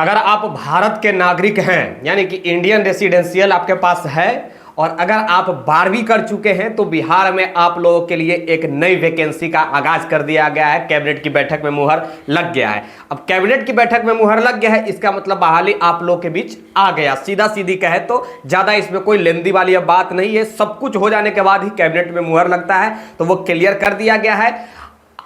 अगर आप भारत के नागरिक हैं यानी कि इंडियन रेसिडेंशियल आपके पास है और अगर आप 12वीं कर चुके हैं तो बिहार में आप लोगों के लिए एक नई वैकेंसी का आगाज कर दिया गया है। कैबिनेट की बैठक में मुहर लग गया है। अब कैबिनेट की बैठक में मुहर लग गया है, इसका मतलब बहाली आप लोगों के बीच आ गया। सीधा सीधी कहे तो ज्यादा इसमें कोई लेंदी वाली बात नहीं है। सब कुछ हो जाने के बाद ही कैबिनेट में मुहर लगता है, तो वो क्लियर कर दिया गया है।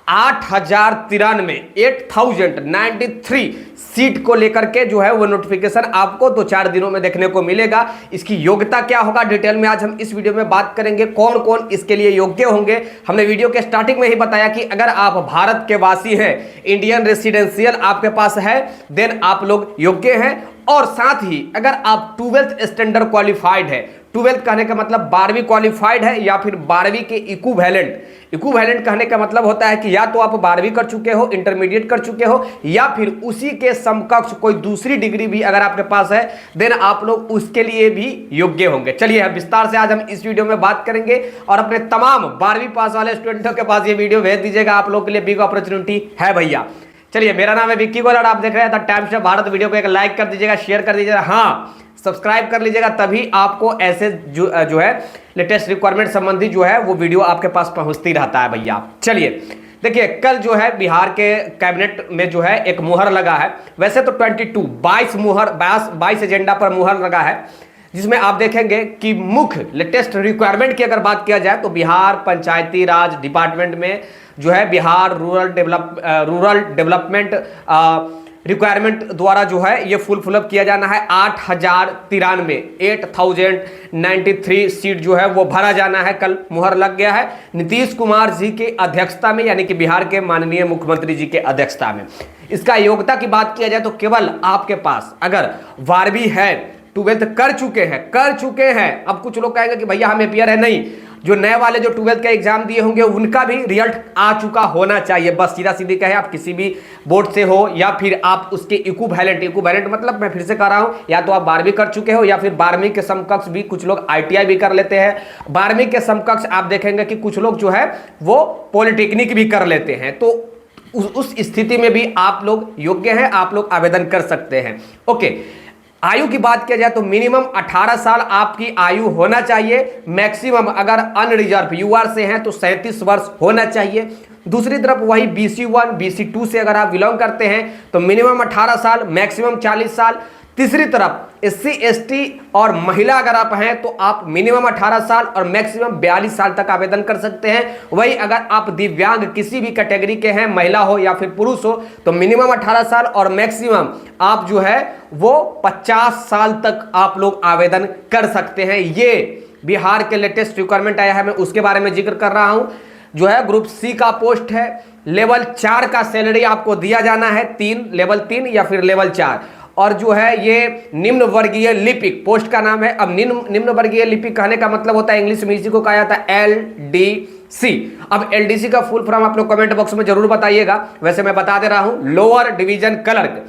8,093 सीट को लेकर के जो है वो नोटिफिकेशन आपको 2-4 दिनों में देखने को मिलेगा। इसकी योग्यता क्या होगा डिटेल में आज हम इस वीडियो में बात करेंगे। कौन कौन इसके लिए योग्य होंगे। हमने वीडियो के स्टार्टिंग में ही बताया कि अगर आप भारत के वासी हैं, इंडियन रेसिडेंशियल आपके पास है, देन आप लोग योग्य हैं। और साथ ही अगर आप 12th स्टैंडर्ड क्वालिफाइड है, 12th कहने का मतलब 12वीं क्वालिफाइड है या फिर 12वीं के इक्विवेलेंट कहने का मतलब होता है कि या तो आप 12वीं कर चुके हो, इंटरमीडिएट कर चुके हो, या फिर उसी के समकक्ष कोई दूसरी डिग्री भी अगर आपके पास है, देन आप लोग उसके लिए भी योग्य होंगे। चलिए विस्तार से आज हम इस वीडियो में बात करेंगे और अपने तमाम 12वीं पास वाले स्टूडेंटों के पास ये वीडियो भेज दीजिएगा। आप लोग के लिए बिग अपॉर्चुनिटी है भैया। चलिए, मेरा नाम है विक्की गोयल और आप देख रहे हैं the times of Bharat. Video को एक लाइक कर दीजिएगा, शेयर कर दीजिएगा, हाँ सब्सक्राइब कर लीजिएगा, तभी आपको ऐसे जो है लेटेस्ट रिक्वायरमेंट संबंधी जो है वो वीडियो आपके पास पहुंचती रहता है भैया। चलिए देखिए, कल जो है बिहार के कैबिनेट में जो है एक मुहर लगा है। वैसे तो 22 एजेंडा पर मुहर लगा है, जिसमें आप देखेंगे कि मुख्य लेटेस्ट रिक्वायरमेंट की अगर बात किया जाए तो बिहार पंचायती राज डिपार्टमेंट में जो है बिहार रूरल डेवलपमेंट रिक्वायरमेंट द्वारा जो है ये फुलअप किया जाना है। 8,093 सीट जो है वो भरा जाना है। कल मुहर लग गया है नीतीश कुमार जी के अध्यक्षता में, यानी कि बिहार के माननीय मुख्यमंत्री जी के अध्यक्षता में। इसका योग्यता की बात किया जाए तो केवल आपके पास अगर 12वीं है, 12th कर चुके हैं। अब कुछ लोग कहेंगे कि भैया हम एपीआर है, नहीं, जो नए वाले जो 12th का एग्जाम दिए होंगे उनका भी रिजल्ट आ चुका होना चाहिए। बस सीधा सीधी कहे, आप किसी भी बोर्ड से हो या फिर आप उसके इक्विवेलेंट मतलब मैं फिर से कह रहा हूं, या तो आप 12वीं कर चुके हो या फिर 12वीं के समकक्ष भी कुछ लोग आईटीआई भी कर लेते हैं। 12वीं के समकक्ष आप देखेंगे कि कुछ लोग जो है वो पॉलिटेक्निक भी कर लेते हैं। तो उस स्थिति में भी आप लोग योग्य हैं, आप लोग आवेदन कर सकते हैं। ओके, आयु की बात किया जाए तो मिनिमम 18 साल आपकी आयु होना चाहिए। मैक्सिमम अगर अनरिजर्व यूआर से हैं तो 37 वर्ष होना चाहिए। दूसरी तरफ वही BC1 BC2 से अगर आप बिलोंग करते हैं तो मिनिमम 18 साल, मैक्सिमम 40 साल। तीसरी तरफ SC ST और महिला अगर आप हैं तो आप मिनिमम 18 साल और मैक्सिमम 42 साल तक आवेदन कर सकते हैं। वही अगर आप दिव्यांग किसी भी कैटेगरी के हैं, महिला हो या फिर पुरुष हो, तो मिनिमम 18 साल और मैक्सिमम आप जो है वो 50 साल तक आप लोग आवेदन कर सकते हैं। ये बिहार के लेटेस्ट रिक्वायरमेंट आया है, मैं उसके बारे में जिक्र कर रहा हूं। जो है ग्रुप C का पोस्ट है, लेवल 4 का सैलरी आपको दिया जाना है, लेवल 3 या फिर लेवल 4। और जो है ये निम्न वर्गीय लिपिक पोस्ट का नाम है। अब निम्न वर्गीय लिपिक कहने का मतलब होता है, इंग्लिश में इसी को कहा जाता है LDC। अब LDC का फुल फॉर्म आप लोग कमेंट बॉक्स में जरूर बताइएगा। वैसे मैं बता दे रहा हूं, lower division clerk.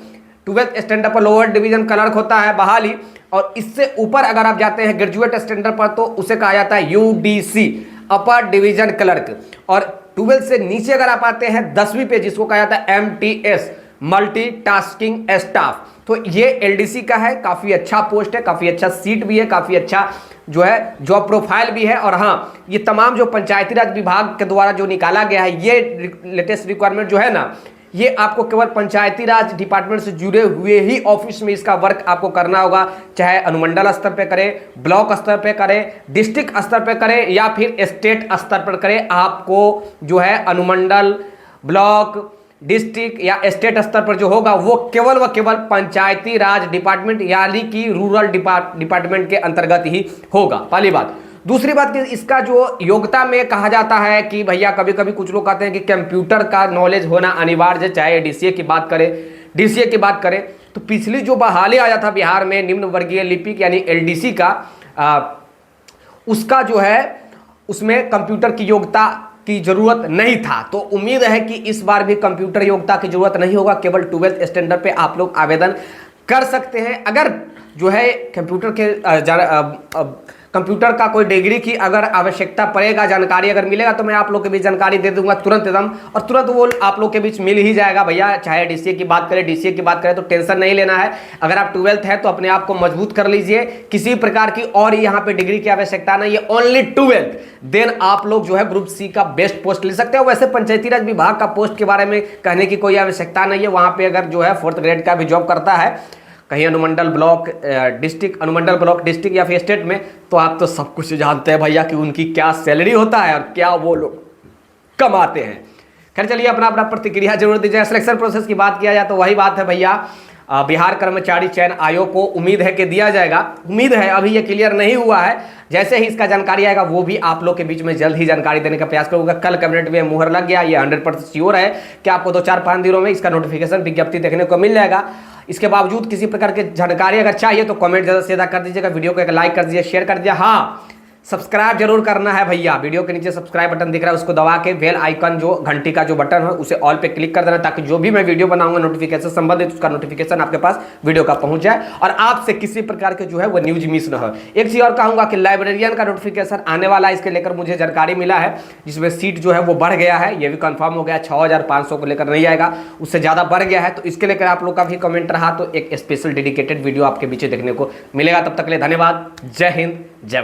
12th standard पर लोअर डिवीजन क्लर्क होता है बहाली, और इससे ऊपर अगर आप जाते हैं ग्रेजुएट स्टैंडर्ड पर तो उसे कहा जाता है UDC, अपर डिवीजन क्लर्क। और 12th से नीचे अगर आप आते हैं 10वीं पे, जिसको कहा जाता है MTS, मल्टीटास्किंग स्टाफ, तो ये LDC का है। काफी अच्छा पोस्ट है, काफी अच्छा सीट भी है, काफी अच्छा जो है जॉब प्रोफाइल भी है। और हाँ, ये तमाम जो पंचायती राज विभाग के द्वारा जो निकाला गया है, ये लेटेस्ट रिक्वायरमेंट जो है ना, ये आपको केवल पंचायती राज डिपार्टमेंट से जुड़े हुए ही ऑफिस में इसका वर्क आपको करना होगा। चाहे अनुमंडल स्तर पे करें, ब्लॉक स्तर पे करें, डिस्ट्रिक्ट स्तर पे करें या फिर स्टेट स्तर पर करें, आपको जो है अनुमंडल, ब्लॉक, डिस्ट्रिक्ट या स्टेट स्तर पर जो होगा वो केवल पंचायती राज डिपार्टमेंट यानी कि रूरल डिपार्टमेंट के अंतर्गत ही होगा। पहली बात। दूसरी बात कि इसका जो योग्यता में कहा जाता है कि भैया कभी कभी कुछ लोग कहते हैं कि कंप्यूटर का नॉलेज होना अनिवार्य है, चाहे DCA की बात करें, DCA की बात करें तो पिछली जो बहाली आया था बिहार में निम्न वर्गीय लिपिक यानी LDC का, उसका जो है उसमें कंप्यूटर की योग्यता की जरूरत नहीं था। तो उम्मीद है कि इस बार भी कंप्यूटर योग्यता की जरूरत नहीं होगा, केवल 12th स्टैंडर्ड पे आप लोग आवेदन कर सकते हैं। अगर जो है कंप्यूटर के कंप्यूटर का कोई डिग्री की अगर आवश्यकता पड़ेगा, जानकारी अगर मिलेगा तो मैं आप लोग के बीच जानकारी दे दूंगा तुरंत एकदम, और तुरंत वो आप लोग के बीच मिल ही जाएगा भैया। चाहे डीसीए की बात करें, डीसीए की बात करें तो टेंशन नहीं लेना है। अगर आप 12th है तो अपने आप को मजबूत कर लीजिए, किसी प्रकार की और यहाँ पे डिग्री की आवश्यकता नहीं है, ओनली 12th, देन आप लोग जो है ग्रुप सी का बेस्ट पोस्ट ले सकते हो। वैसे पंचायती राज विभाग का पोस्ट के बारे में कहने की कोई आवश्यकता नहीं है, वहां पे अगर जो है 4th ग्रेड का भी जॉब करता है कहीं अनुमंडल ब्लॉक डिस्ट्रिक्ट, अनुमंडल ब्लॉक डिस्ट्रिक्ट या फिर स्टेट में, तो आप तो सब कुछ जानते हैं भैया कि उनकी क्या सैलरी होता है और क्या वो लोग कमाते हैं। खैर चलिए अपना अपना प्रतिक्रिया जरूर दीजिए। सिलेक्शन प्रोसेस की बात किया जाए तो वही बात है भैया, बिहार कर्मचारी चयन आयोग को उम्मीद है कि दिया जाएगा, उम्मीद है, अभी ये क्लियर नहीं हुआ है। जैसे ही इसका जानकारी आएगा वो भी आप लोग के बीच में जल्द ही जानकारी देने का प्रयास करूंगा। कल कैबिनेट में मुहर लग गया, ये 100% श्योर है कि आपको 2-4-5 दिनों में इसका नोटिफिकेशन विज्ञप्ति देखने को मिल जाएगा। इसके बावजूद किसी प्रकार की जानकारी अगर चाहिए तो कमेंट ज़्यादा से ज़्यादा कर दीजिएगा, वीडियो को एक लाइक कर दीजिए, शेयर कर दीजिए। हाँ, सब्सक्राइब जरूर करना है भैया, वीडियो के नीचे सब्सक्राइब बटन दिख रहा है उसको दबा के बेल आइकन जो घंटी का जो बटन है उसे ऑल पे क्लिक कर देना, ताकि जो भी मैं वीडियो बनाऊंगा नोटिफिकेशन संबंधित उसका नोटिफिकेशन आपके पास वीडियो का पहुंच जाए और आपसे किसी प्रकार के जो है वो न्यूज मिस ना हो। एक चीज और कहूंगा कि लाइब्रेरियन का नोटिफिकेशन आने वाला है, इसके लेकर मुझे जानकारी मिला है, जिसमें सीट जो है वो बढ़ गया है, ये भी कंफर्म हो गया, 6500 को लेकर नहीं आएगा, उससे ज्यादा बढ़ गया है। तो इसके लेकर आप लोग का भी कमेंट रहा तो एक स्पेशल डेडिकेटेड वीडियो आपके पीछे देखने को मिलेगा। तब तक के लिए धन्यवाद, जय हिंद, जय भारत।